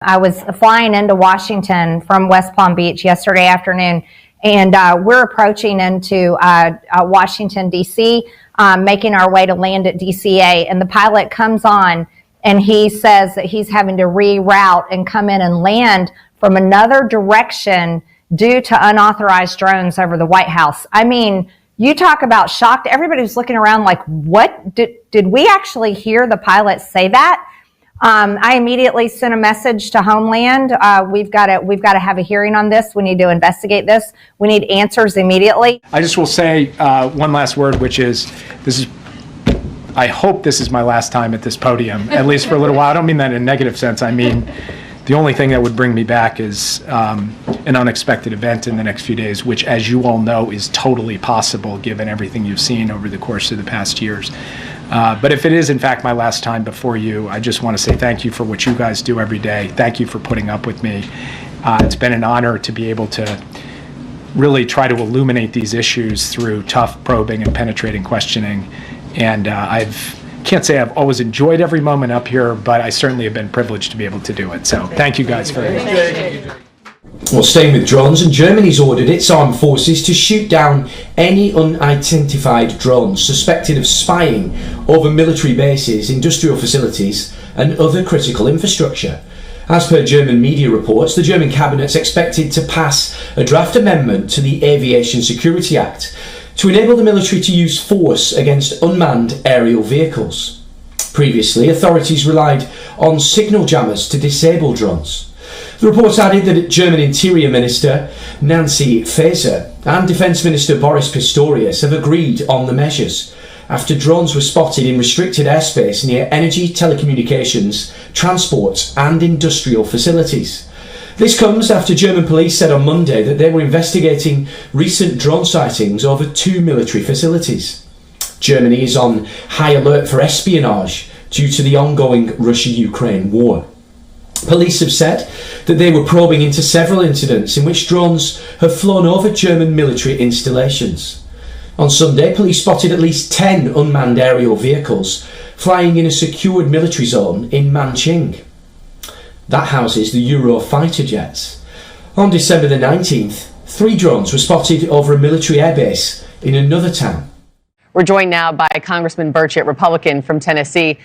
I was flying into Washington from West Palm Beach yesterday afternoon, and we're approaching into Washington, D.C., making our way to land at DCA, and the pilot comes on, and he says that he's having to reroute and come in and land from another direction due to unauthorized drones over the White House. I mean, you talk about shocked. Everybody was looking around like, what? Did we actually hear the pilot say that? I immediately sent a message to Homeland. We've got to have a hearing on this. We need to investigate this. We need answers immediately. I just will say one last word, which is I hope this is my last time at this podium, at least for a little while. I don't mean that in a negative sense. I mean, the only thing that would bring me back is an unexpected event in the next few days, which, as you all know, is totally possible given everything you've seen over the course of the past years. But if it is, in fact, my last time before you, I just want to say thank you for what you guys do every day. Thank you for putting up with me. It's been an honor to be able to really try to illuminate these issues through tough probing and penetrating questioning. And can't say I've always enjoyed every moment up here, but I certainly have been privileged to be able to do it. So thank you guys very much. Well, staying with drones, and Germany's ordered its armed forces to shoot down any unidentified drones suspected of spying over military bases, industrial facilities and other critical infrastructure. As per German media reports, the German cabinet's expected to pass a draft amendment to the Aviation Security Act to enable the military to use force against unmanned aerial vehicles. Previously, authorities relied on signal jammers to disable drones. The report added that German Interior Minister Nancy Faeser and Defence Minister Boris Pistorius have agreed on the measures after drones were spotted in restricted airspace near energy, telecommunications, transport and industrial facilities. This comes after German police said on Monday that they were investigating recent drone sightings over 2 military facilities. Germany is on high alert for espionage due to the ongoing Russia-Ukraine war. Police have said that they were probing into several incidents in which drones have flown over German military installations. On Sunday, police spotted at least 10 unmanned aerial vehicles flying in a secured military zone in Manching. That houses the Eurofighter jets. On December the 19th, 3 drones were spotted over a military airbase in another town. We're joined now by Congressman Burchett, Republican from Tennessee.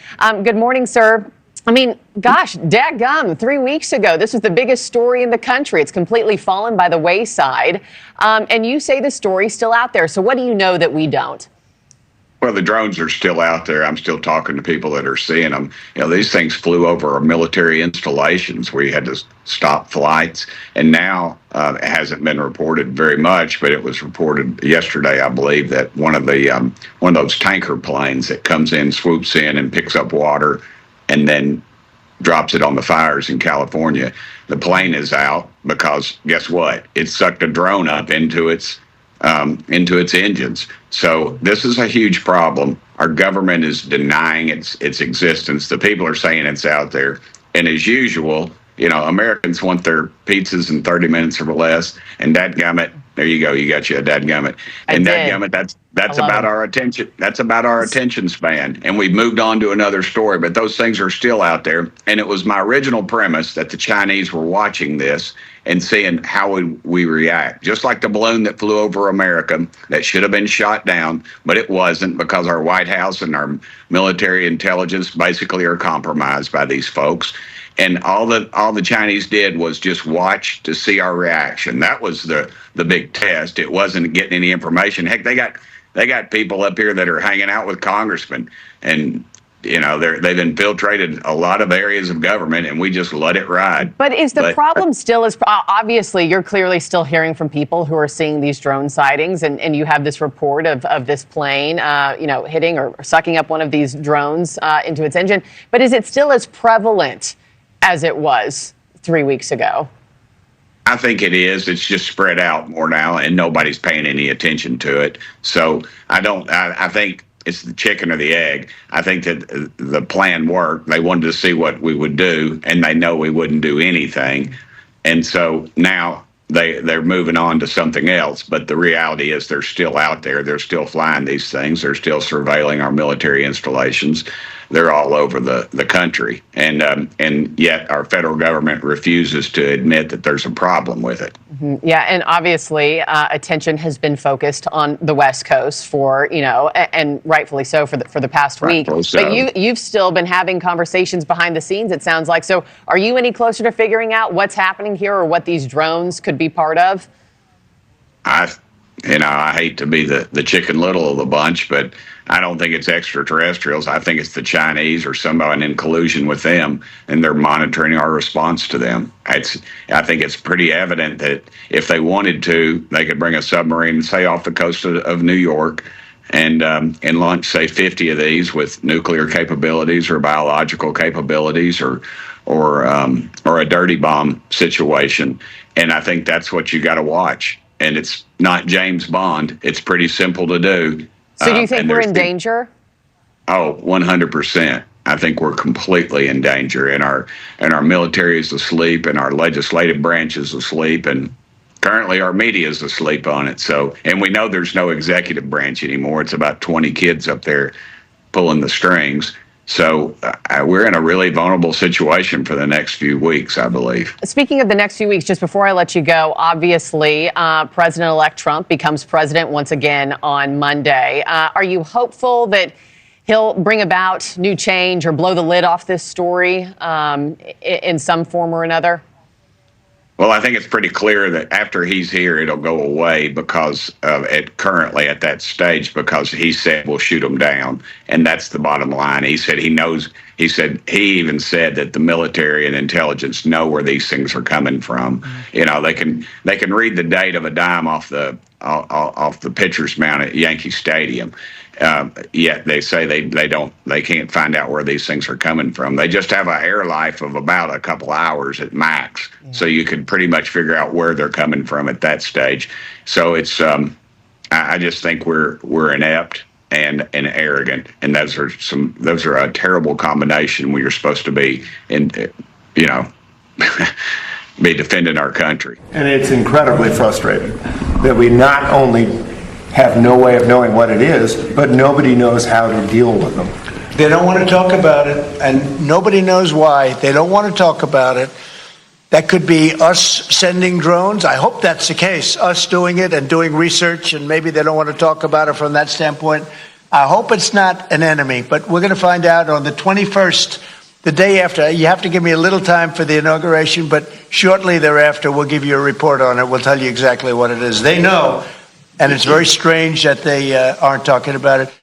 Good morning, sir. I mean, gosh, dadgum, 3 weeks ago, this was the biggest story in the country. It's completely fallen by the wayside. And you say the story's still out there. So what do you know that we don't? Well, the drones are still out there. I'm still talking to people that are seeing them. You know, these things flew over our military installations where you had to stop flights. And now it hasn't been reported very much, but it was reported yesterday, I believe, that one of those tanker planes that comes in, swoops in and picks up water and then drops it on the fires in California. The plane is out because guess what? It sucked a drone up into its engines. So this is a huge problem. Our government is denying its existence. The people are saying it's out there. And as usual, you know, Americans want their pizzas in 30 minutes or less. And dadgummit, there you go. You got you a dadgummit. And dadgummit, that's about our attention. That's about our attention span. And we've moved on to another story, but those things are still out there. And it was my original premise that the Chinese were watching this and seeing how would we react. Just like the balloon that flew over America that should have been shot down, but it wasn't because our White House and our military intelligence basically are compromised by these folks. And all the Chinese did was just watch to see our reaction. That was the big test. It wasn't getting any information. Heck, they got people up here that are hanging out with congressmen, and you know they've infiltrated a lot of areas of government, and we just let it ride. But is the problem still as obviously you're clearly still hearing from people who are seeing these drone sightings, and you have this report of this plane hitting or sucking up one of these drones into its engine. But is it still as prevalent as it was 3 weeks ago? I think it is. It's just spread out more now, and nobody's paying any attention to it. So I think it's the chicken or the egg. I think that the plan worked. They wanted to see what we would do, and they know we wouldn't do anything. And so now they're moving on to something else. But the reality is they're still out there. They're still flying these things. They're still surveilling our military installations. they're all over the country, and yet our federal government refuses to admit that there's a problem with it. Yeah, and obviously attention has been focused on the West Coast for, and rightfully so for the past week. So. But you've still been having conversations behind the scenes, it sounds like. So are you any closer to figuring out what's happening here or what these drones could be part of? I hate to be the Chicken Little of the bunch, but I don't think it's extraterrestrials. I think it's the Chinese or somebody in collusion with them, and they're monitoring our response to them. I think it's pretty evident that if they wanted to, they could bring a submarine, say, off the coast of New York, and launch, say, 50 of these with nuclear capabilities or biological capabilities or a dirty bomb situation. And I think that's what you got to watch. And it's not James Bond. It's pretty simple to do. So do you think we're in danger? Oh, 100%. I think we're completely in danger, and our military is asleep, and our legislative branch is asleep, and currently our media is asleep on it. So, and we know there's no executive branch anymore. It's about 20 kids up there pulling the strings. So we're in a really vulnerable situation for the next few weeks, I believe. Speaking of the next few weeks, just before I let you go, obviously, President-elect Trump becomes president once again on Monday. Are you hopeful that he'll bring about new change or blow the lid off this story in some form or another? Well, I think it's pretty clear that after he's here, it'll go away because currently at that stage, because he said we'll shoot them down. And that's the bottom line. He said he knows. He even said that the military and intelligence know where these things are coming from. They can read the date of a dime off the pitcher's mound at Yankee Stadium. Yet they say they can't find out where these things are coming from. They just have an air life of about a couple hours at max, so you can pretty much figure out where they're coming from at that stage. So it's I just think we're inept and arrogant, and those are a terrible combination when you're supposed to be be defending our country. And it's incredibly frustrating that we not only have no way of knowing what it is, but nobody knows how to deal with them. They don't want to talk about it, and nobody knows why. They don't want to talk about it. That could be us sending drones. I hope that's the case, us doing it and doing research, and maybe they don't want to talk about it from that standpoint. I hope it's not an enemy, but we're going to find out on the 21st, the day after. You have to give me a little time for the inauguration, but shortly thereafter, we'll give you a report on it. We'll tell you exactly what it is. They know. And it's very strange that they aren't talking about it.